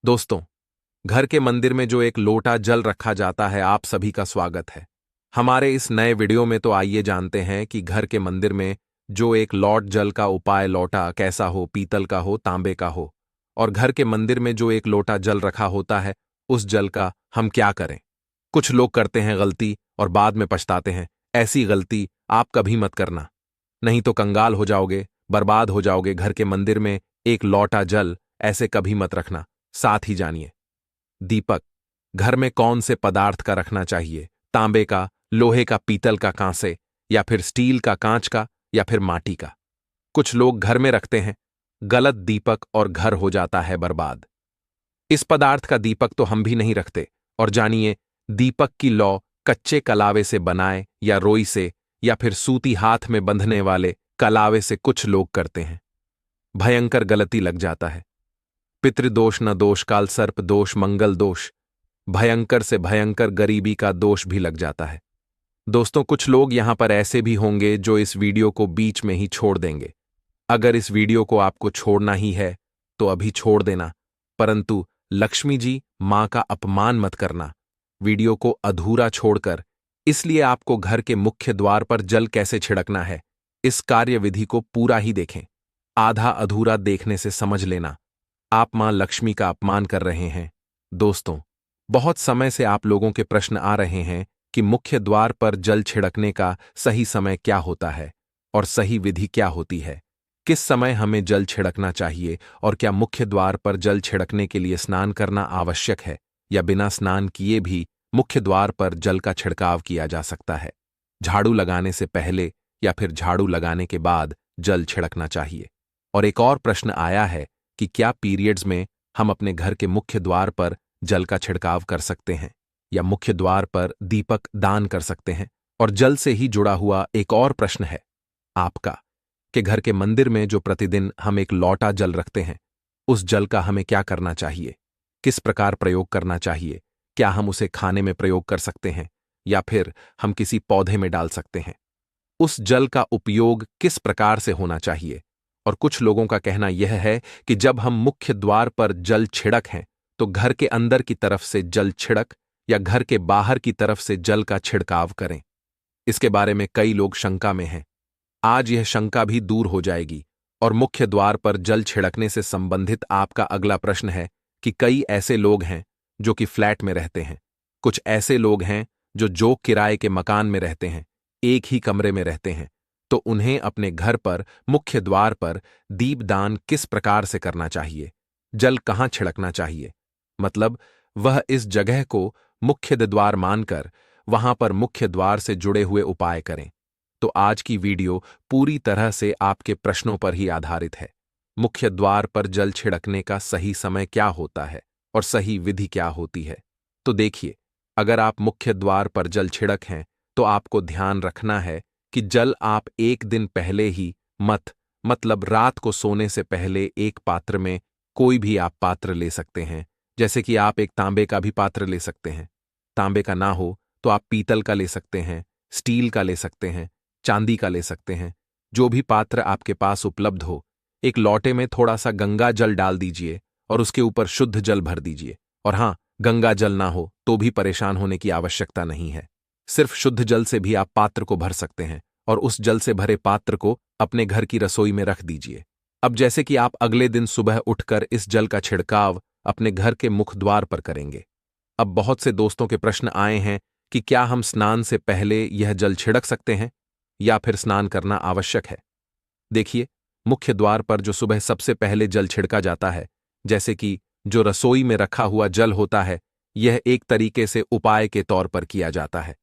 दोस्तों, घर के मंदिर में जो एक लोटा जल रखा जाता है, आप सभी का स्वागत है। हमारे इस नए वीडियो में तो आइए जानते हैं कि घर के मंदिर में जो एक लौट जल का उपाय लोटा कैसा हो, पीतल का हो, तांबे का हो, और घर के मंदिर में जो एक लोटा जल रखा होता है, उस जल का हम क्या करें। कुछ लोग करते हैं गलती और बाद में पछताते हैं। ऐसी गलती आप कभी मत करना, नहीं तो कंगाल हो जाओगे, बर्बाद हो जाओगे। घर के मंदिर में एक लौटा जल ऐसे कभी मत रखना। साथ ही जानिए, दीपक घर में कौन से पदार्थ का रखना चाहिए, तांबे का, लोहे का, पीतल का, कांसे, या फिर स्टील का, कांच का, या फिर माटी का। कुछ लोग घर में रखते हैं गलत दीपक और घर हो जाता है बर्बाद। इस पदार्थ का दीपक तो हम भी नहीं रखते। और जानिए, दीपक की लौ कच्चे कलावे से बनाए या रोई से या फिर सूती हाथ में बंधने वाले कलावे से कुछ लोग करते हैं। भयंकर गलती लग जाता है। पितृदोष न दोष, काल सर्प दोष, मंगल दोष, भयंकर से भयंकर गरीबी का दोष भी लग जाता है। दोस्तों, कुछ लोग यहां पर ऐसे भी होंगे जो इस वीडियो को बीच में ही छोड़ देंगे। अगर इस वीडियो को आपको छोड़ना ही है तो अभी छोड़ देना, परंतु लक्ष्मी जी, मां का अपमान मत करना। वीडियो को अधूरा छोड़कर, इसलिए आपको घर के मुख्य द्वार पर जल कैसे छिड़कना है, इस कार्यविधि को पूरा ही देखें। आधा अधूरा देखने से समझ लेना आप मां लक्ष्मी का अपमान कर रहे हैं। दोस्तों, बहुत समय से आप लोगों के प्रश्न आ रहे हैं कि मुख्य द्वार पर जल छिड़कने का सही समय क्या होता है और सही विधि क्या होती है। किस समय हमें जल छिड़कना चाहिए और क्या मुख्य द्वार पर जल छिड़कने के लिए स्नान करना आवश्यक है या बिना स्नान किए भी मुख्य द्वार पर जल का छिड़काव किया जा सकता है। झाड़ू लगाने से पहले या फिर झाड़ू लगाने के बाद जल छिड़कना चाहिए। और एक और प्रश्न आया है कि क्या पीरियड्स में हम अपने घर के मुख्य द्वार पर जल का छिड़काव कर सकते हैं या मुख्य द्वार पर दीपक दान कर सकते हैं। और जल से ही जुड़ा हुआ एक और प्रश्न है आपका कि घर के मंदिर में जो प्रतिदिन हम एक लौटा जल रखते हैं, उस जल का हमें क्या करना चाहिए, किस प्रकार प्रयोग करना चाहिए। क्या हम उसे खाने में प्रयोग कर सकते हैं या फिर हम किसी पौधे में डाल सकते हैं। उस जल का उपयोग किस प्रकार से होना चाहिए। और कुछ लोगों का कहना यह है कि जब हम मुख्य द्वार पर जल छिड़क हैं तो घर के अंदर की तरफ से जल छिड़क या घर के बाहर की तरफ से जल का छिड़काव करें। इसके बारे में कई लोग शंका में हैं। आज यह शंका भी दूर हो जाएगी। और मुख्य द्वार पर जल छिड़कने से संबंधित आपका अगला प्रश्न है कि कई ऐसे लोग हैं जो कि फ्लैट में रहते हैं, कुछ ऐसे लोग हैं जो किराए के मकान में रहते हैं, एक ही कमरे में रहते हैं, तो उन्हें अपने घर पर मुख्य द्वार पर दीपदान किस प्रकार से करना चाहिए, जल कहां छिड़कना चाहिए। मतलब वह इस जगह को मुख्य द्वार मानकर वहां पर मुख्य द्वार से जुड़े हुए उपाय करें। तो आज की वीडियो पूरी तरह से आपके प्रश्नों पर ही आधारित है। मुख्य द्वार पर जल छिड़कने का सही समय क्या होता है और सही विधि क्या होती है। तो देखिए, अगर आप मुख्य द्वार पर जल छिड़क हैं तो आपको ध्यान रखना है कि जल आप एक दिन पहले ही मतलब रात को सोने से पहले एक पात्र में, कोई भी आप पात्र ले सकते हैं। जैसे कि आप एक तांबे का भी पात्र ले सकते हैं। तांबे का ना हो तो आप पीतल का ले सकते हैं, स्टील का ले सकते हैं, चांदी का ले सकते हैं। जो भी पात्र आपके पास उपलब्ध हो, एक लौटे में थोड़ा सा गंगा जल डाल दीजिए और उसके ऊपर शुद्ध जल भर दीजिए। और हां, गंगा जल ना हो तो भी परेशान होने की आवश्यकता नहीं है। सिर्फ शुद्ध जल से भी आप पात्र को भर सकते हैं और उस जल से भरे पात्र को अपने घर की रसोई में रख दीजिए। अब जैसे कि आप अगले दिन सुबह उठकर इस जल का छिड़काव अपने घर के मुख द्वार पर करेंगे। अब बहुत से दोस्तों के प्रश्न आए हैं कि क्या हम स्नान से पहले यह जल छिड़क सकते हैं या फिर स्नान करना आवश्यक है। देखिए, मुख्य द्वार पर जो सुबह सबसे पहले जल छिड़का जाता है, जैसे कि जो रसोई में रखा हुआ जल होता है, यह एक तरीके से उपाय के तौर पर किया जाता है।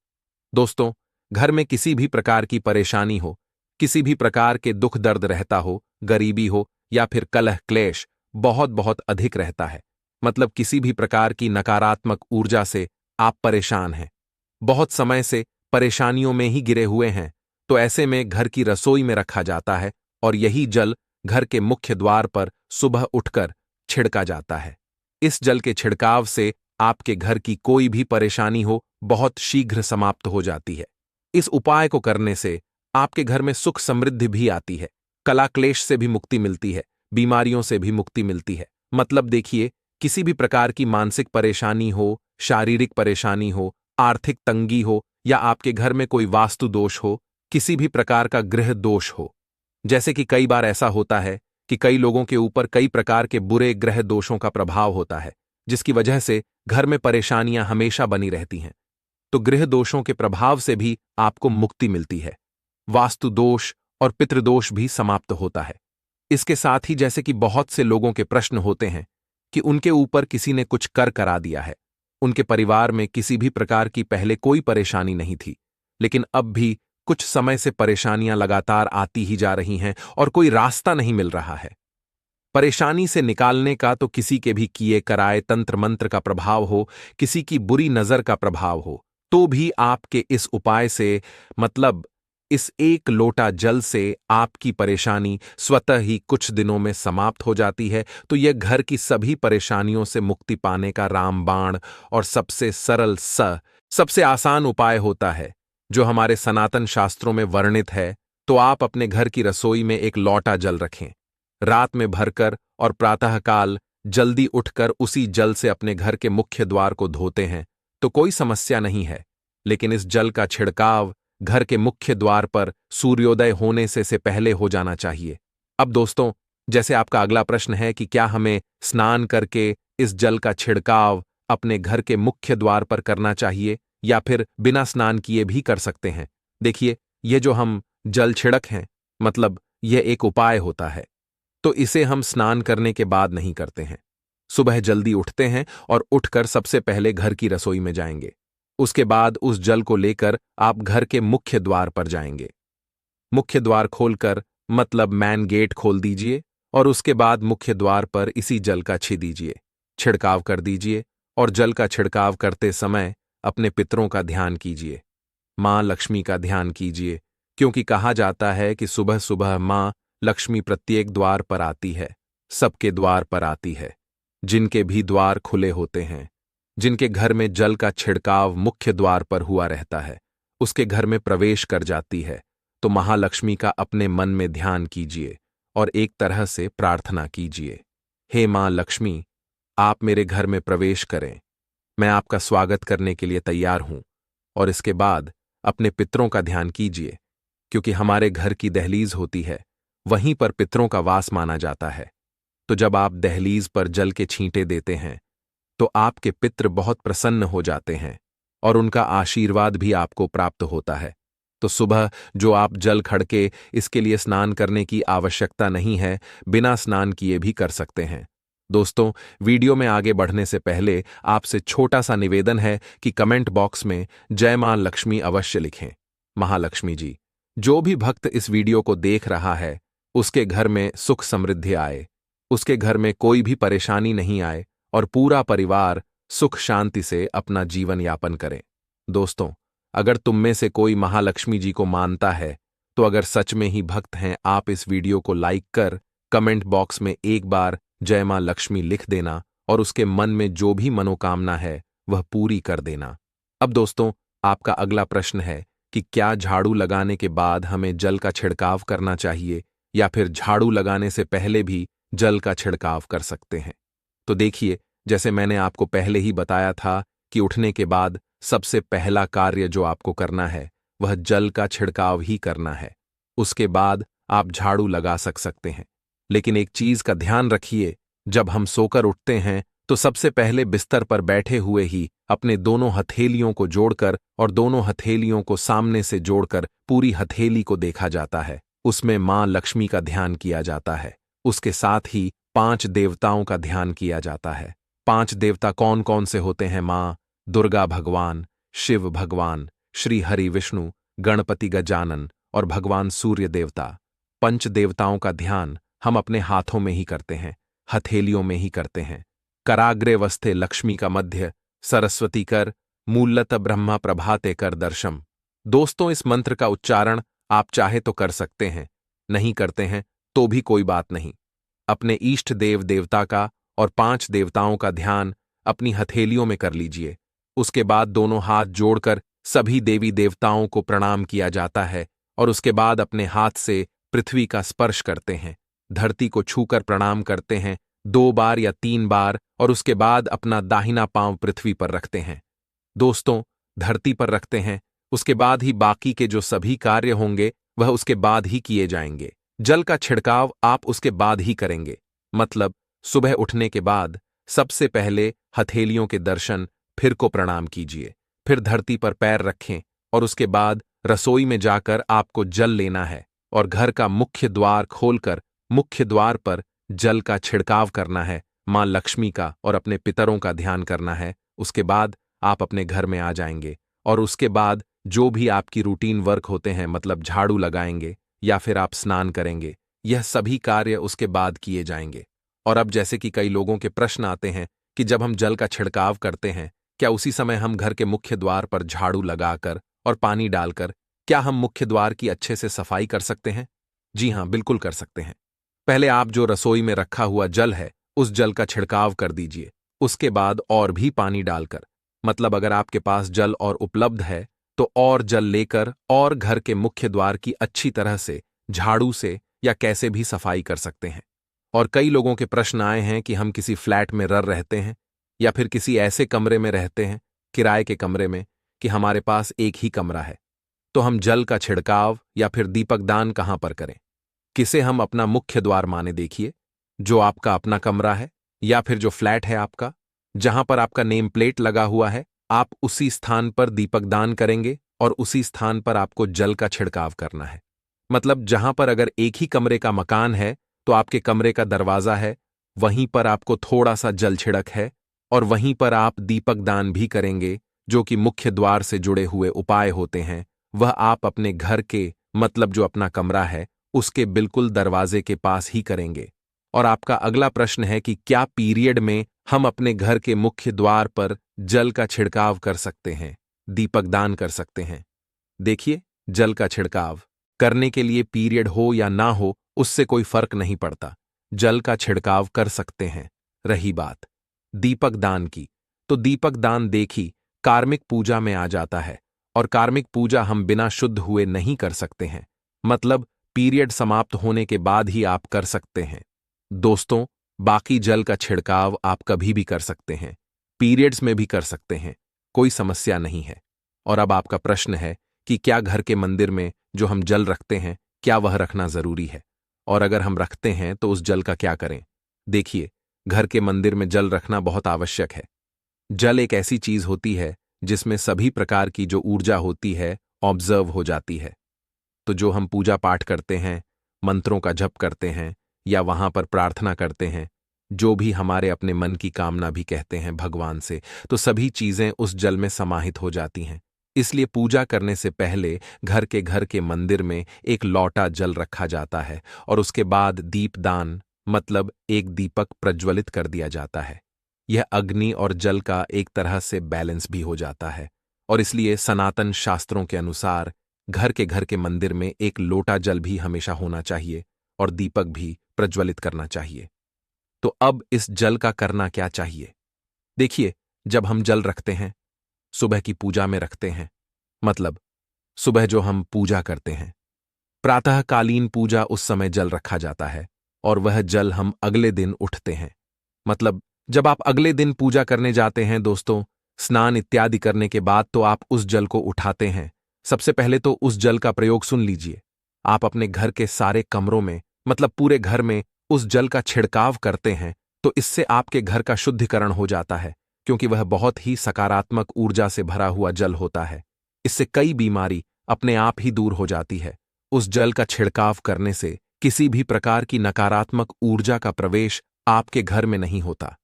दोस्तों, घर में किसी भी प्रकार की परेशानी हो, किसी भी प्रकार के दुख दर्द रहता हो, गरीबी हो या फिर कलह क्लेश बहुत बहुत अधिक रहता है, मतलब किसी भी प्रकार की नकारात्मक ऊर्जा से आप परेशान हैं, बहुत समय से परेशानियों में ही गिरे हुए हैं, तो ऐसे में घर की रसोई में रखा जाता है और यही जल घर के मुख्य द्वार पर सुबह उठकर छिड़का जाता है। इस जल के छिड़काव से आपके घर की कोई भी परेशानी हो बहुत शीघ्र समाप्त हो जाती है। इस उपाय को करने से आपके घर में सुख समृद्धि भी आती है, कला क्लेश से भी मुक्ति मिलती है, बीमारियों से भी मुक्ति मिलती है। मतलब देखिए, किसी भी प्रकार की मानसिक परेशानी हो, शारीरिक परेशानी हो, आर्थिक तंगी हो या आपके घर में कोई वास्तु दोष हो, किसी भी प्रकार का गृह दोष हो। जैसे कि कई बार ऐसा होता है कि कई लोगों के ऊपर कई प्रकार के बुरे ग्रह दोषों का प्रभाव होता है, जिसकी वजह से घर में परेशानियां हमेशा बनी रहती हैं। तो गृह दोषों के प्रभाव से भी आपको मुक्ति मिलती है। वास्तु दोष और पितृदोष भी समाप्त होता है। इसके साथ ही जैसे कि बहुत से लोगों के प्रश्न होते हैं कि उनके ऊपर किसी ने कुछ कर करा दिया है। उनके परिवार में किसी भी प्रकार की पहले कोई परेशानी नहीं थी, लेकिन अब भी कुछ समय से परेशानियां लगातार आती ही जा रही हैं और कोई रास्ता नहीं मिल रहा है। परेशानी से निकालने का तो किसी के भी किए कराए तंत्र मंत्र का प्रभाव हो, किसी की बुरी नजर का प्रभाव हो, तो भी आपके इस उपाय से, मतलब इस एक लोटा जल से आपकी परेशानी स्वतः ही कुछ दिनों में समाप्त हो जाती है। तो यह घर की सभी परेशानियों से मुक्ति पाने का रामबाण और सबसे सरल सबसे आसान उपाय होता है, जो हमारे सनातन शास्त्रों में वर्णित है। तो आप अपने घर की रसोई में एक लोटा जल रखें, रात में भरकर और प्रातःकाल जल्दी उठकर उसी जल से अपने घर के मुख्य द्वार को धोते हैं तो कोई समस्या नहीं है। लेकिन इस जल का छिड़काव घर के मुख्य द्वार पर सूर्योदय होने से पहले हो जाना चाहिए। अब दोस्तों, जैसे आपका अगला प्रश्न है कि क्या हमें स्नान करके इस जल का छिड़काव अपने घर के मुख्य द्वार पर करना चाहिए या फिर बिना स्नान किए भी कर सकते हैं। देखिए, ये जो हम जल छिड़क हैं, मतलब यह एक उपाय होता है, तो इसे हम स्नान करने के बाद नहीं करते हैं। सुबह जल्दी उठते हैं और उठकर सबसे पहले घर की रसोई में जाएंगे। उसके बाद उस जल को लेकर आप घर के मुख्य द्वार पर जाएंगे। मुख्य द्वार खोलकर, मतलब मैन गेट खोल दीजिए और उसके बाद मुख्य द्वार पर इसी जल का छिड़काव कर दीजिए। और जल का छिड़काव करते समय अपने पितरों का ध्यान कीजिए, मां लक्ष्मी का ध्यान कीजिए, क्योंकि कहा जाता है कि सुबह सुबह मां लक्ष्मी प्रत्येक द्वार पर आती है, सबके द्वार पर आती है। जिनके भी द्वार खुले होते हैं, जिनके घर में जल का छिड़काव मुख्य द्वार पर हुआ रहता है, उसके घर में प्रवेश कर जाती है। तो महालक्ष्मी का अपने मन में ध्यान कीजिए और एक तरह से प्रार्थना कीजिए, हे मां लक्ष्मी, आप मेरे घर में प्रवेश करें, मैं आपका स्वागत करने के लिए तैयार हूं। और इसके बाद अपने पितरों का ध्यान कीजिए, क्योंकि हमारे घर की दहलीज होती है, वहीं पर पितरों का वास माना जाता है। तो जब आप दहलीज पर जल के छींटे देते हैं तो आपके पितृ बहुत प्रसन्न हो जाते हैं और उनका आशीर्वाद भी आपको प्राप्त होता है। तो सुबह जो आप जल खड़के, इसके लिए स्नान करने की आवश्यकता नहीं है, बिना स्नान किए भी कर सकते हैं। दोस्तों, वीडियो में आगे बढ़ने से पहले आपसे छोटा सा निवेदन है कि कमेंट बॉक्स में जय मां लक्ष्मी अवश्य लिखें। महालक्ष्मी जी, जो भी भक्त इस वीडियो को देख रहा है, उसके घर में सुख समृद्धि आए, उसके घर में कोई भी परेशानी नहीं आए और पूरा परिवार सुख शांति से अपना जीवन यापन करे। दोस्तों, अगर तुम में से कोई महालक्ष्मी जी को मानता है, तो अगर सच में ही भक्त हैं, आप इस वीडियो को लाइक कर कमेंट बॉक्स में एक बार जय मां लक्ष्मी लिख देना और उसके मन में जो भी मनोकामना है वह पूरी कर देना। अब दोस्तों, आपका अगला प्रश्न है कि क्या झाड़ू लगाने के बाद हमें जल का छिड़काव करना चाहिए या फिर झाड़ू लगाने से पहले भी जल का छिड़काव कर सकते हैं। तो देखिए, जैसे मैंने आपको पहले ही बताया था कि उठने के बाद सबसे पहला कार्य जो आपको करना है वह जल का छिड़काव ही करना है। उसके बाद आप झाड़ू लगा सकते हैं। लेकिन एक चीज का ध्यान रखिए, जब हम सोकर उठते हैं तो सबसे पहले बिस्तर पर बैठे हुए ही अपने दोनों हथेलियों को जोड़कर और दोनों हथेलियों को सामने से जोड़कर पूरी हथेली को देखा जाता है। उसमें मां लक्ष्मी का ध्यान किया जाता है। उसके साथ ही 5 देवताओं का ध्यान किया जाता है। 5 देवता कौन कौन से होते हैं? मां दुर्गा भगवान, शिव भगवान, श्री हरि विष्णु, गणपति गजानन और भगवान सूर्य देवता। 5 देवताओं का ध्यान हम अपने हाथों में ही करते हैं, हथेलियों में ही करते हैं। कराग्रे वस्ते लक्ष्मी का मध्य, सरस्वती कर, मूलत ब्रह्मा प्रभाते कर दर्शम। दोस्तों, इस मंत्र का उच्चारण आप चाहे तो कर सकते हैं, नहीं करते हैं तो भी कोई बात नहीं। अपने इष्ट देव देवता का और 5 देवताओं का ध्यान अपनी हथेलियों में कर लीजिए। उसके बाद दोनों हाथ जोड़कर सभी देवी देवताओं को प्रणाम किया जाता है और उसके बाद अपने हाथ से पृथ्वी का स्पर्श करते हैं, धरती को छूकर प्रणाम करते हैं 2 बार या 3 बार और उसके बाद अपना दाहिना पांव पृथ्वी पर रखते हैं। दोस्तों, धरती पर रखते हैं। उसके बाद ही बाकी के जो सभी कार्य होंगे वह उसके बाद ही किए जाएंगे। जल का छिड़काव आप उसके बाद ही करेंगे। मतलब सुबह उठने के बाद सबसे पहले हथेलियों के दर्शन, फिर को प्रणाम कीजिए, फिर धरती पर पैर रखें और उसके बाद रसोई में जाकर आपको जल लेना है और घर का मुख्य द्वार खोलकर मुख्य द्वार पर जल का छिड़काव करना है, मां लक्ष्मी का और अपने पितरों का ध्यान करना है। उसके बाद आप अपने घर में आ जाएंगे और उसके बाद जो भी आपकी रूटीन वर्क होते हैं, मतलब झाड़ू लगाएंगे या फिर आप स्नान करेंगे, यह सभी कार्य उसके बाद किए जाएंगे। और अब जैसे कि कई लोगों के प्रश्न आते हैं कि जब हम जल का छिड़काव करते हैं, क्या उसी समय हम घर के मुख्य द्वार पर झाड़ू लगाकर और पानी डालकर क्या हम मुख्य द्वार की अच्छे से सफाई कर सकते हैं? जी हां, बिल्कुल कर सकते हैं। पहले आप जो रसोई में रखा हुआ जल है, उस जल का छिड़काव कर दीजिए। उसके बाद और भी पानी डालकर, मतलब अगर आपके पास जल और उपलब्ध है तो और जल लेकर और घर के मुख्य द्वार की अच्छी तरह से झाड़ू से या कैसे भी सफाई कर सकते हैं। और कई लोगों के प्रश्न आए हैं कि हम किसी फ्लैट में रहते हैं या फिर किसी ऐसे कमरे में रहते हैं, किराए के कमरे में, कि हमारे पास एक ही कमरा है, तो हम जल का छिड़काव या फिर दीपक दान कहां पर करें? किसे हम अपना मुख्य द्वार माने देखिए, जो आपका अपना कमरा है या फिर जो फ्लैट है आपका, जहां पर आपका नेम प्लेट लगा हुआ है, आप उसी स्थान पर दीपक दान करेंगे और उसी स्थान पर आपको जल का छिड़काव करना है। मतलब जहां पर अगर एक ही कमरे का मकान है तो आपके कमरे का दरवाजा है, वहीं पर आपको थोड़ा सा जल छिड़क है और वहीं पर आप दीपक दान भी करेंगे, जो कि मुख्य द्वार से जुड़े हुए उपाय होते हैं। वह आप अपने घर के, मतलब जो अपना कमरा है, उसके बिल्कुल दरवाजे के पास ही करेंगे। और आपका अगला प्रश्न है कि क्या पीरियड में हम अपने घर के मुख्य द्वार पर जल का छिड़काव कर सकते हैं, दीपक दान कर सकते हैं? देखिए, जल का छिड़काव करने के लिए पीरियड हो या ना हो उससे कोई फर्क नहीं पड़ता, जल का छिड़काव कर सकते हैं। रही बात दीपक दान की, तो दीपक दान देखी कार्मिक पूजा में आ जाता है और कार्मिक पूजा हम बिना शुद्ध हुए नहीं कर सकते हैं। मतलब पीरियड समाप्त होने के बाद ही आप कर सकते हैं। दोस्तों, बाकी जल का छिड़काव आप कभी भी कर सकते हैं, पीरियड्स में भी कर सकते हैं, कोई समस्या नहीं है। और अब आपका प्रश्न है कि क्या घर के मंदिर में जो हम जल रखते हैं, क्या वह रखना जरूरी है? और अगर हम रखते हैं तो उस जल का क्या करें? देखिए, घर के मंदिर में जल रखना बहुत आवश्यक है। जल एक ऐसी चीज होती है जिसमें सभी प्रकार की जो ऊर्जा होती है ऑब्जर्व हो जाती है। तो जो हम पूजा पाठ करते हैं, मंत्रों का जप करते हैं या वहां पर प्रार्थना करते हैं, जो भी हमारे अपने मन की कामना भी कहते हैं भगवान से, तो सभी चीजें उस जल में समाहित हो जाती हैं। इसलिए पूजा करने से पहले घर के मंदिर में एक लौटा जल रखा जाता है और उसके बाद दीपदान, मतलब एक दीपक प्रज्वलित कर दिया जाता है। यह अग्नि और जल का एक तरह से बैलेंस भी हो जाता है और इसलिए सनातन शास्त्रों के अनुसार घर के मंदिर में एक लोटा जल भी हमेशा होना चाहिए और दीपक भी प्रज्वलित करना चाहिए। तो अब इस जल का करना क्या चाहिए? देखिए, जब हम जल रखते हैं, सुबह की पूजा में रखते हैं, मतलब सुबह जो हम पूजा करते हैं, प्रातःकालीन पूजा, उस समय जल रखा जाता है और वह जल हम अगले दिन उठते हैं। मतलब जब आप अगले दिन पूजा करने जाते हैं दोस्तों, स्नान इत्यादि करने के बाद तो आप उस जल को उठाते हैं। सबसे पहले तो उस जल का प्रयोग सुन लीजिए। आप अपने घर के सारे कमरों में, मतलब पूरे घर में उस जल का छिड़काव करते हैं, तो इससे आपके घर का शुद्धिकरण हो जाता है, क्योंकि वह बहुत ही सकारात्मक ऊर्जा से भरा हुआ जल होता है। इससे कई बीमारी अपने आप ही दूर हो जाती है। उस जल का छिड़काव करने से किसी भी प्रकार की नकारात्मक ऊर्जा का प्रवेश आपके घर में नहीं होता,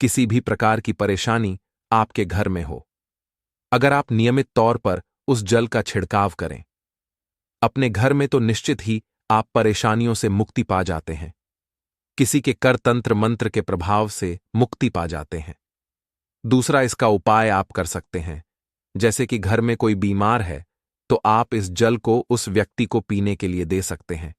किसी भी प्रकार की परेशानी आपके घर में हो। अगर आप नियमित तौर पर उस जल का छिड़काव करें अपने घर में, तो निश्चित ही आप परेशानियों से मुक्ति पा जाते हैं, किसी के कर तंत्र मंत्र के प्रभाव से मुक्ति पा जाते हैं। दूसरा इसका उपाय आप कर सकते हैं, जैसे कि घर में कोई बीमार है तो आप इस जल को उस व्यक्ति को पीने के लिए दे सकते हैं।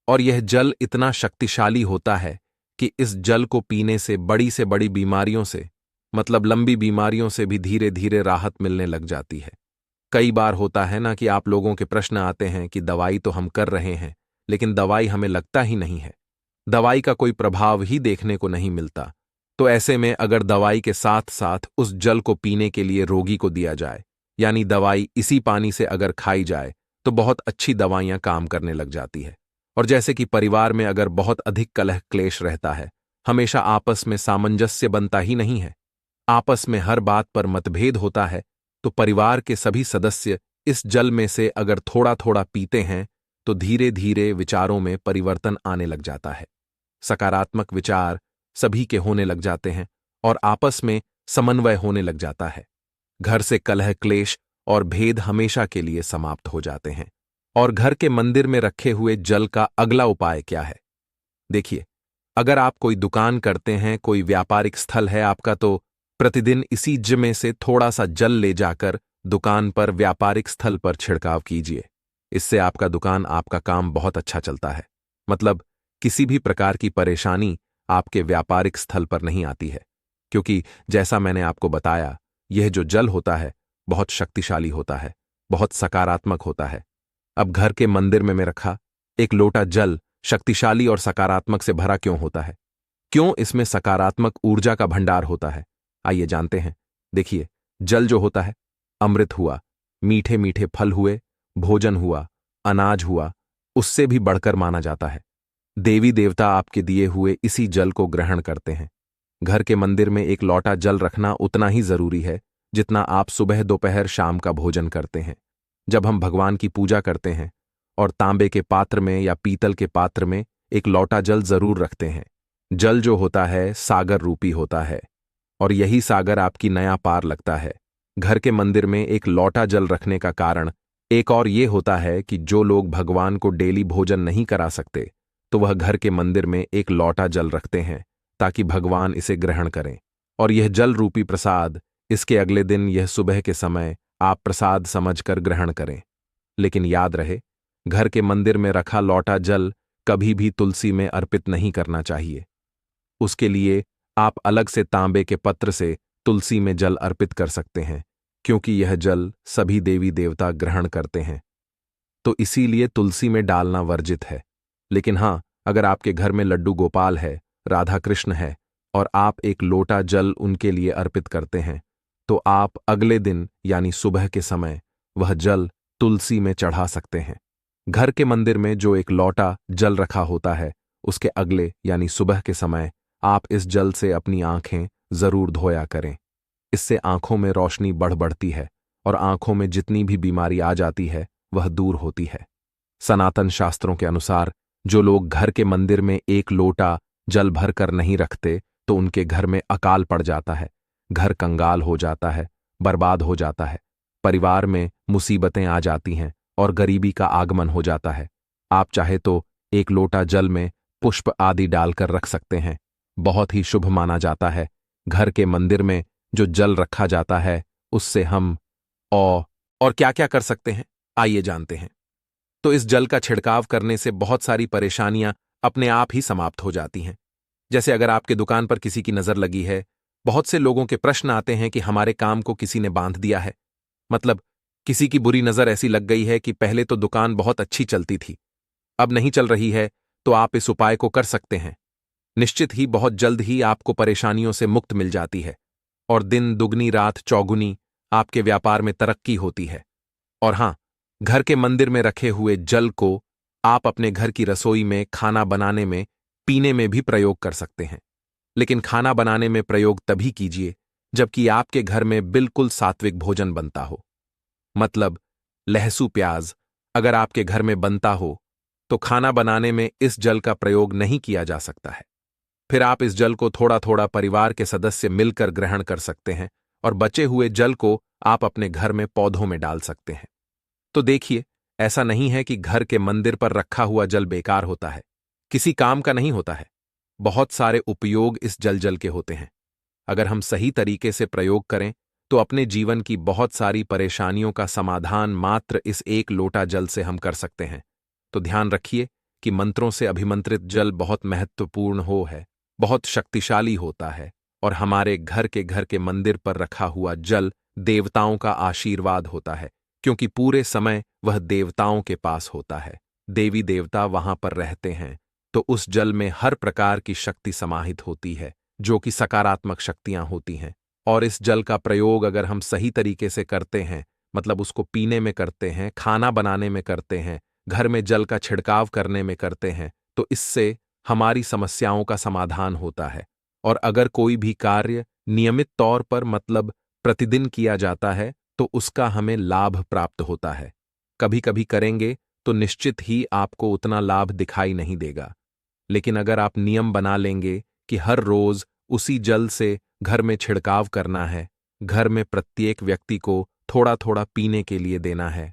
और यह जल इतना शक्तिशाली होता है कि इस जल को पीने से बड़ी बीमारियों से, मतलब लंबी बीमारियों से भी धीरे धीरे राहत मिलने लग जाती है। कई बार होता है ना कि आप लोगों के प्रश्न आते हैं कि दवाई तो हम कर रहे हैं, लेकिन दवाई हमें लगता ही नहीं है, दवाई का कोई प्रभाव ही देखने को नहीं मिलता। तो ऐसे में अगर दवाई के साथ साथ उस जल को पीने के लिए रोगी को दिया जाए, यानी दवाई इसी पानी से अगर खाई जाए, तो बहुत अच्छी दवाइयां काम करने लग जाती है। और जैसे कि परिवार में अगर बहुत अधिक कलह क्लेश रहता है, हमेशा आपस में सामंजस्य बनता ही नहीं है, आपस में हर बात पर मतभेद होता है, तो परिवार के सभी सदस्य इस जल में से अगर थोड़ा थोड़ा पीते हैं तो धीरे धीरे विचारों में परिवर्तन आने लग जाता है। सकारात्मक विचार सभी के होने लग जाते हैं और आपस में समन्वय होने लग जाता है। घर से कलह क्लेश और भेद हमेशा के लिए समाप्त हो जाते हैं। और घर के मंदिर में रखे हुए जल का अगला उपाय क्या है? देखिए, अगर आप कोई दुकान करते हैं, कोई व्यापारिक स्थल है आपका, तो प्रतिदिन इसी ज में से थोड़ा सा जल ले जाकर दुकान पर, व्यापारिक स्थल पर छिड़काव कीजिए। इससे आपका दुकान, आपका काम बहुत अच्छा चलता है। मतलब किसी भी प्रकार की परेशानी आपके व्यापारिक स्थल पर नहीं आती है, क्योंकि जैसा मैंने आपको बताया, यह जो जल होता है बहुत शक्तिशाली होता है, बहुत सकारात्मक होता है। अब घर के मंदिर में रखा एक लोटा जल शक्तिशाली और सकारात्मक से भरा क्यों होता है? क्यों इसमें सकारात्मक ऊर्जा का भंडार होता है? आइए जानते हैं। देखिए, जल जो होता है, अमृत हुआ, मीठे मीठे फल हुए, भोजन हुआ, अनाज हुआ, उससे भी बढ़कर माना जाता है। देवी देवता आपके दिए हुए इसी जल को ग्रहण करते हैं। घर के मंदिर में एक लोटा जल रखना उतना ही जरूरी है जितना आप सुबह दोपहर शाम का भोजन करते हैं। जब हम भगवान की पूजा करते हैं और तांबे के पात्र में या पीतल के पात्र में एक लोटा जल जरूर रखते हैं। जल जो होता है सागर रूपी होता है, और यही सागर आपकी नया पार लगता है। घर के मंदिर में एक लोटा जल रखने का कारण एक और ये होता है कि जो लोग भगवान को डेली भोजन नहीं करा सकते, तो वह घर के मंदिर में एक लोटा जल रखते हैं ताकि भगवान इसे ग्रहण करें। और यह जल रूपी प्रसाद इसके अगले दिन, यह सुबह के समय आप प्रसाद समझकर ग्रहण करें। लेकिन याद रहे, घर के मंदिर में रखा लोटा जल कभी भी तुलसी में अर्पित नहीं करना चाहिए। उसके लिए आप अलग से तांबे के पत्र से तुलसी में जल अर्पित कर सकते हैं, क्योंकि यह जल सभी देवी देवता ग्रहण करते हैं, तो इसीलिए तुलसी में डालना वर्जित है। लेकिन हां, अगर आपके घर में लड्डू गोपाल है, राधा कृष्ण है, और आप एक लोटा जल उनके लिए अर्पित करते हैं, तो आप अगले दिन यानी सुबह के समय वह जल तुलसी में चढ़ा सकते हैं। घर के मंदिर में जो एक लोटा जल रखा होता है, उसके अगले यानी सुबह के समय आप इस जल से अपनी आंखें जरूर धोया करें। इससे आंखों में रोशनी बढ़ती है और आंखों में जितनी भी बीमारी आ जाती है वह दूर होती है। सनातन शास्त्रों के अनुसार जो लोग घर के मंदिर में एक लोटा जल भर कर नहीं रखते, तो उनके घर में अकाल पड़ जाता है, घर कंगाल हो जाता है, बर्बाद हो जाता है, परिवार में मुसीबतें आ जाती हैं और गरीबी का आगमन हो जाता है। आप चाहे तो एक लोटा जल में पुष्प आदि डालकर रख सकते हैं, बहुत ही शुभ माना जाता है। घर के मंदिर में जो जल रखा जाता है, उससे हम और क्या क्या कर सकते हैं, आइए जानते हैं। तो इस जल का छिड़काव करने से बहुत सारी परेशानियां अपने आप ही समाप्त हो जाती हैं। जैसे अगर आपके दुकान पर किसी की नजर लगी है, बहुत से लोगों के प्रश्न आते हैं कि हमारे काम को किसी ने बांध दिया है। मतलब किसी की बुरी नजर ऐसी लग गई है कि पहले तो दुकान बहुत अच्छी चलती थी, अब नहीं चल रही है, तो आप इस उपाय को कर सकते हैं। निश्चित ही बहुत जल्द ही आपको परेशानियों से मुक्त मिल जाती है और दिन दुगनी रात चौगुनी आपके व्यापार में तरक्की होती है। और हां, घर के मंदिर में रखे हुए जल को आप अपने घर की रसोई में, खाना बनाने में, पीने में भी प्रयोग कर सकते हैं। लेकिन खाना बनाने में प्रयोग तभी कीजिए जबकि आपके घर में बिल्कुल सात्विक भोजन बनता हो। मतलब लहसुन प्याज अगर आपके घर में बनता हो, तो खाना बनाने में इस जल का प्रयोग नहीं किया जा सकता है। फिर आप इस जल को थोड़ा थोड़ा परिवार के सदस्य मिलकर ग्रहण कर सकते हैं और बचे हुए जल को आप अपने घर में पौधों में डाल सकते हैं। तो देखिए, ऐसा नहीं है कि घर के मंदिर पर रखा हुआ जल बेकार होता है, किसी काम का नहीं होता है। बहुत सारे उपयोग इस जल के होते हैं। अगर हम सही तरीके से प्रयोग करें तो अपने जीवन की बहुत सारी परेशानियों का समाधान मात्र इस एक लोटा जल से हम कर सकते हैं। तो ध्यान रखिए कि मंत्रों से अभिमंत्रित जल बहुत महत्वपूर्ण है, बहुत शक्तिशाली होता है, और हमारे घर के मंदिर पर रखा हुआ जल देवताओं का आशीर्वाद होता है, क्योंकि पूरे समय वह देवताओं के पास होता है। देवी देवता वहां पर रहते हैं, तो उस जल में हर प्रकार की शक्ति समाहित होती है। जो कि सकारात्मक शक्तियां होती हैं। और इस जल का प्रयोग अगर हम सही तरीके से करते हैं, मतलब उसको पीने में करते हैं, खाना बनाने में करते हैं, घर में जल का छिड़काव करने में करते हैं, तो इससे हमारी समस्याओं का समाधान होता है। और अगर कोई भी कार्य नियमित तौर पर, मतलब प्रतिदिन किया जाता है, तो उसका हमें लाभ प्राप्त होता है। कभी कभी करेंगे तो निश्चित ही आपको उतना लाभ दिखाई नहीं देगा, लेकिन अगर आप नियम बना लेंगे कि हर रोज उसी जल से घर में छिड़काव करना है, घर में प्रत्येक व्यक्ति को थोड़ा थोड़ा पीने के लिए देना है,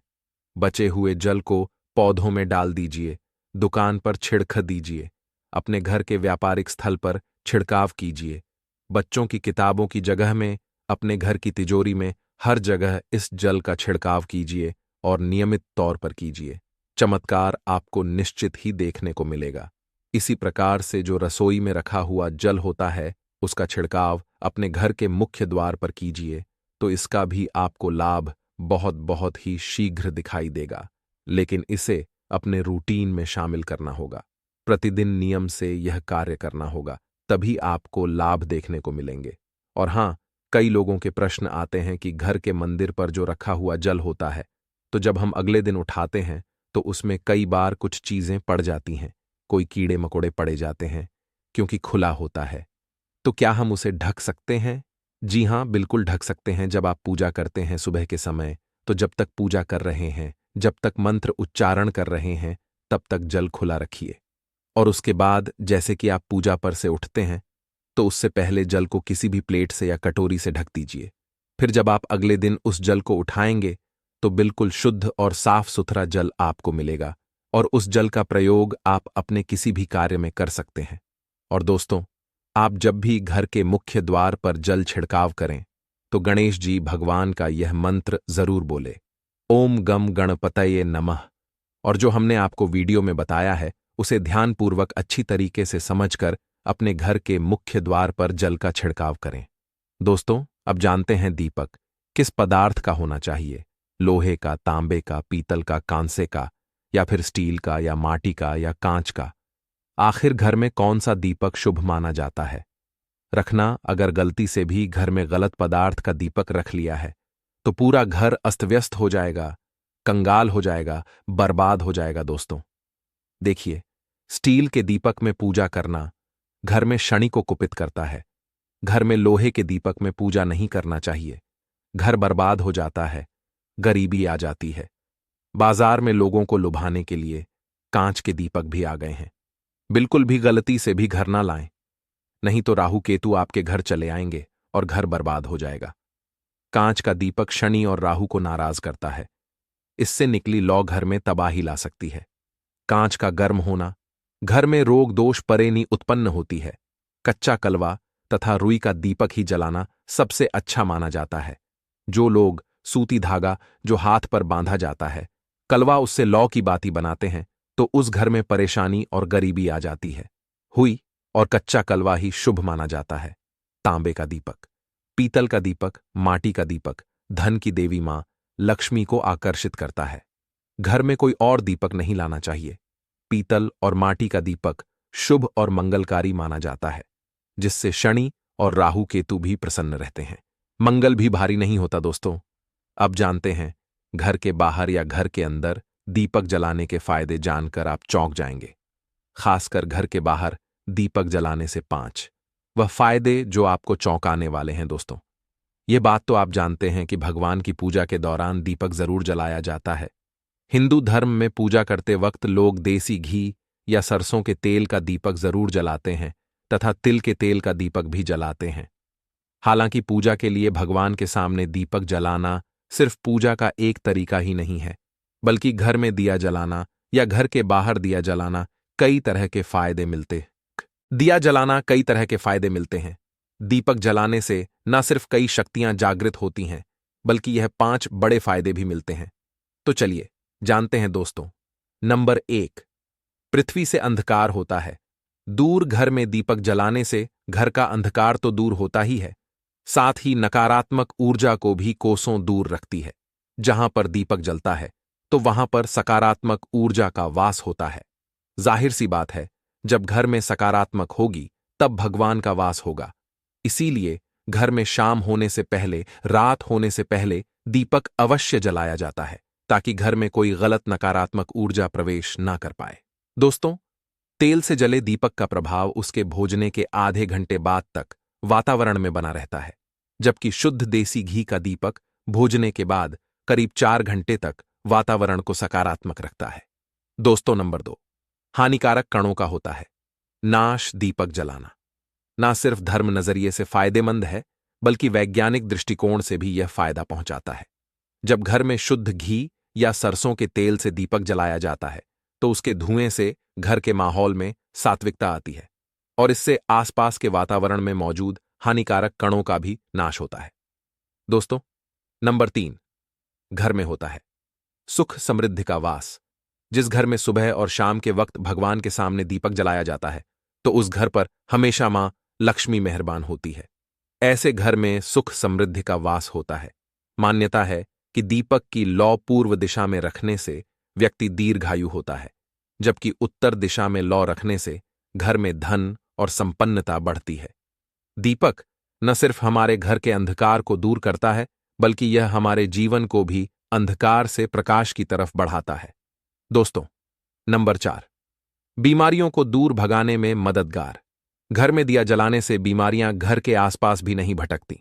बचे हुए जल को पौधों में डाल दीजिए, दुकान पर छिड़क दीजिए, अपने घर के व्यापारिक स्थल पर छिड़काव कीजिए, बच्चों की किताबों की जगह में, अपने घर की तिजोरी में, हर जगह इस जल का छिड़काव कीजिए और नियमित तौर पर कीजिए। चमत्कार आपको निश्चित ही देखने को मिलेगा। इसी प्रकार से जो रसोई में रखा हुआ जल होता है, उसका छिड़काव अपने घर के मुख्य द्वार पर कीजिए, तो इसका भी आपको लाभ बहुत बहुत ही शीघ्र दिखाई देगा। लेकिन इसे अपने रूटीन में शामिल करना होगा, प्रतिदिन नियम से यह कार्य करना होगा, तभी आपको लाभ देखने को मिलेंगे। और हां, कई लोगों के प्रश्न आते हैं कि घर के मंदिर पर जो रखा हुआ जल होता है, तो जब हम अगले दिन उठाते हैं तो उसमें कई बार कुछ चीजें पड़ जाती हैं, कोई कीड़े मकोड़े पड़े जाते हैं, क्योंकि खुला होता है। तो क्या हम उसे ढक सकते हैं? जी हां, बिल्कुल ढक सकते हैं। जब आप पूजा करते हैं सुबह के समय, तो जब तक पूजा कर रहे हैं, जब तक मंत्र उच्चारण कर रहे हैं, तब तक जल खुला रखिए। और उसके बाद जैसे कि आप पूजा पर से उठते हैं, तो उससे पहले जल को किसी भी प्लेट से या कटोरी से ढक दीजिए। फिर जब आप अगले दिन उस जल को उठाएंगे, तो बिल्कुल शुद्ध और साफ सुथरा जल आपको मिलेगा, और उस जल का प्रयोग आप अपने किसी भी कार्य में कर सकते हैं। और दोस्तों, आप जब भी घर के मुख्य द्वार पर जल छिड़काव करें, तो गणेश जी भगवान का यह मंत्र जरूर बोले, ओम गम गणपतये नमः। और जो हमने आपको वीडियो में बताया है, उसे ध्यानपूर्वक अच्छी तरीके से समझकर अपने घर के मुख्य द्वार पर जल का छिड़काव करें। दोस्तों, अब जानते हैं दीपक किस पदार्थ का होना चाहिए, लोहे का, तांबे का, पीतल का, कांसे का, या फिर स्टील का, या माटी का, या कांच का। आखिर घर में कौन सा दीपक शुभ माना जाता है रखना? अगर गलती से भी घर में गलत पदार्थ का दीपक रख लिया है, तो पूरा घर अस्त व्यस्त हो जाएगा, कंगाल हो जाएगा, बर्बाद हो जाएगा। दोस्तों देखिए, स्टील के दीपक में पूजा करना घर में शनि को कुपित करता है। घर में लोहे के दीपक में पूजा नहीं करना चाहिए, घर बर्बाद हो जाता है, गरीबी आ जाती है। बाजार में लोगों को लुभाने के लिए कांच के दीपक भी आ गए हैं। बिल्कुल भी गलती से भी घर ना लाएं, नहीं तो राहु केतु आपके घर चले आएंगे और घर बर्बाद हो जाएगा। कांच का दीपक शनि और राहु को नाराज करता है, इससे निकली लौ घर में तबाही ला सकती है। कांच का गर्म होना घर में रोग दोष परेनी उत्पन्न होती है। कच्चा कलवा तथा रुई का दीपक ही जलाना सबसे अच्छा माना जाता है। जो लोग सूती धागा जो हाथ पर बांधा जाता है, कलवा उससे लौ की बाती बनाते हैं, तो उस घर में परेशानी और गरीबी आ जाती है। हुई और कच्चा कलवा ही शुभ माना जाता है। तांबे का दीपक, पीतल का दीपक, माटी का दीपक धन की देवी मां लक्ष्मी को आकर्षित करता है। घर में कोई और दीपक नहीं लाना चाहिए। पीतल और माटी का दीपक शुभ और मंगलकारी माना जाता है, जिससे शनि और राहु केतु भी प्रसन्न रहते हैं, मंगल भी भारी नहीं होता। दोस्तों, अब जानते हैं घर के बाहर या घर के अंदर दीपक जलाने के फायदे जानकर आप चौंक जाएंगे। खासकर घर के बाहर दीपक जलाने से 5 वह फायदे जो आपको चौंकाने वाले हैं। दोस्तों, ये बात तो आप जानते हैं कि भगवान की पूजा के दौरान दीपक जरूर जलाया जाता है। हिंदू धर्म में पूजा करते वक्त लोग देसी घी या सरसों के तेल का दीपक जरूर जलाते हैं तथा तिल के तेल का दीपक भी जलाते हैं। हालांकि पूजा के लिए भगवान के सामने दीपक जलाना सिर्फ पूजा का एक तरीका ही नहीं है, बल्कि घर में दिया जलाना या घर के बाहर दिया जलाना कई तरह के फायदे मिलते हैं। दीपक जलाने से न सिर्फ कई शक्तियां जागृत होती हैं, बल्कि यह 5 बड़े फायदे भी मिलते हैं। तो चलिए जानते हैं दोस्तों। नंबर 1, पृथ्वी से अंधकार होता है। दूर घर में दीपक जलाने से घर का अंधकार तो दूर होता ही है, साथ ही नकारात्मक ऊर्जा को भी कोसों दूर रखती है। जहां पर दीपक जलता है, तो वहां पर सकारात्मक ऊर्जा का वास होता है। जाहिर सी बात है, जब घर में सकारात्मक होगी तब भगवान का वास होगा। इसीलिए घर में शाम होने से पहले, रात होने से पहले दीपक अवश्य जलाया जाता है, ताकि घर में कोई गलत नकारात्मक ऊर्जा प्रवेश ना कर पाए। दोस्तों, तेल से जले दीपक का प्रभाव उसके भोजने के आधे घंटे बाद तक वातावरण में बना रहता है, जबकि शुद्ध देसी घी का दीपक भोजने के बाद करीब 4 घंटे तक वातावरण को सकारात्मक रखता है। दोस्तों, नंबर 2, हानिकारक कणों का होता है। नाश दीपक जलाना ना सिर्फ धर्म नजरिए से फायदेमंद है, बल्कि वैज्ञानिक दृष्टिकोण से भी यह फायदा पहुंचाता है। जब घर में शुद्ध घी या सरसों के तेल से दीपक जलाया जाता है, तो उसके धुएं से घर के माहौल में सात्विकता आती है और इससे आसपास के वातावरण में मौजूद हानिकारक कणों का भी नाश होता है। दोस्तों, नंबर 3, घर में होता है सुख समृद्धि का वास। जिस घर में सुबह और शाम के वक्त भगवान के सामने दीपक जलाया जाता है, तो उस घर पर हमेशा मां लक्ष्मी मेहरबान होती है। ऐसे घर में सुख समृद्धि का वास होता है। मान्यता है कि दीपक की लौ पूर्व दिशा में रखने से व्यक्ति दीर्घायु होता है, जबकि उत्तर दिशा में लौ रखने से घर में धन और संपन्नता बढ़ती है। दीपक न सिर्फ हमारे घर के अंधकार को दूर करता है, बल्कि यह हमारे जीवन को भी अंधकार से प्रकाश की तरफ बढ़ाता है। दोस्तों, नंबर 4, बीमारियों को दूर भगाने में मददगार। घर में दिया जलाने से बीमारियां घर के आसपास भी नहीं भटकती।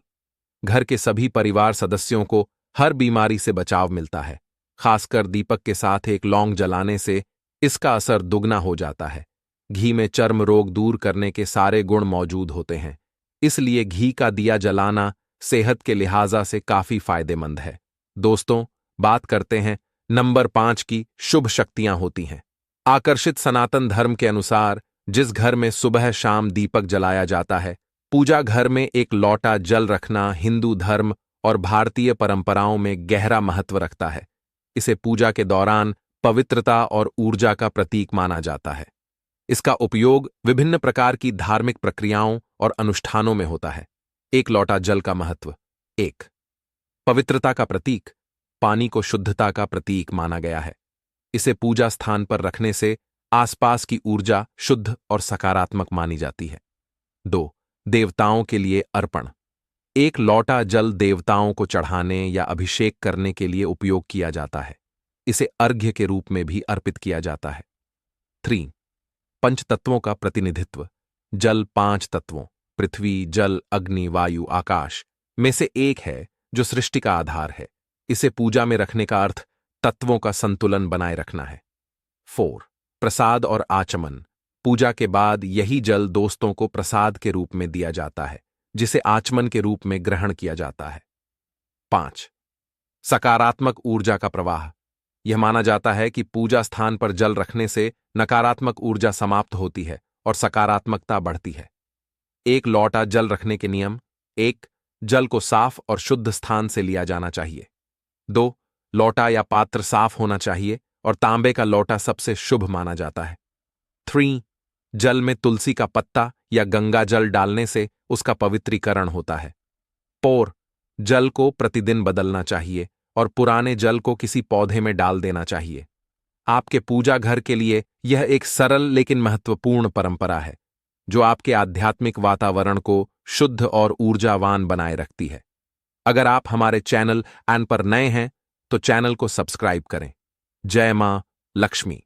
घर के सभी परिवार सदस्यों को हर बीमारी से बचाव मिलता है। खासकर दीपक के साथ एक लौंग जलाने से इसका असर दुगना हो जाता है। घी में चर्म रोग दूर करने के सारे गुण मौजूद होते हैं, इसलिए घी का दिया जलाना सेहत के लिहाजा से काफी फायदेमंद है। दोस्तों, बात करते हैं नंबर 5 की शुभ शक्तियां होती हैं। आकर्षित सनातन धर्म के अनुसार जिस घर में सुबह शाम दीपक जलाया जाता है, पूजा घर में एक लौटा जल रखना हिंदू धर्म और भारतीय परंपराओं में गहरा महत्व रखता है। इसे पूजा के दौरान पवित्रता और ऊर्जा का प्रतीक माना जाता है। इसका उपयोग विभिन्न प्रकार की धार्मिक प्रक्रियाओं और अनुष्ठानों में होता है। एक लौटा जल का महत्व। 1, पवित्रता का प्रतीक। पानी को शुद्धता का प्रतीक माना गया है। इसे पूजा स्थान पर रखने से आसपास की ऊर्जा शुद्ध और सकारात्मक मानी जाती है। 2, देवताओं के लिए अर्पण। एक लौटा जल देवताओं को चढ़ाने या अभिषेक करने के लिए उपयोग किया जाता है। इसे अर्घ्य के रूप में भी अर्पित किया जाता है। 3, पंचतत्वों का प्रतिनिधित्व। जल 5 तत्वों पृथ्वी, जल, अग्नि, वायु, आकाश में से एक है, जो सृष्टि का आधार है। इसे पूजा में रखने का अर्थ तत्वों का संतुलन बनाए रखना है। 4, प्रसाद और आचमन। पूजा के बाद यही जल दोस्तों को प्रसाद के रूप में दिया जाता है, जिसे आचमन के रूप में ग्रहण किया जाता है। 5, सकारात्मक ऊर्जा का प्रवाह। यह माना जाता है कि पूजा स्थान पर जल रखने से नकारात्मक ऊर्जा समाप्त होती है और सकारात्मकता बढ़ती है। एक लौटा जल रखने के नियम। 1, जल को साफ और शुद्ध स्थान से लिया जाना चाहिए। 2, लौटा या पात्र साफ होना चाहिए और तांबे का लौटा सबसे शुभ माना जाता है। 3, जल में तुलसी का पत्ता या गंगा जल डालने से उसका पवित्रीकरण होता है। 4, जल को प्रतिदिन बदलना चाहिए और पुराने जल को किसी पौधे में डाल देना चाहिए। आपके पूजा घर के लिए यह एक सरल लेकिन महत्वपूर्ण परंपरा है, जो आपके आध्यात्मिक वातावरण को शुद्ध और ऊर्जावान बनाए रखती है। अगर आप हमारे चैनल एन पर नए हैं, तो चैनल को सब्सक्राइब करें। जय मां लक्ष्मी।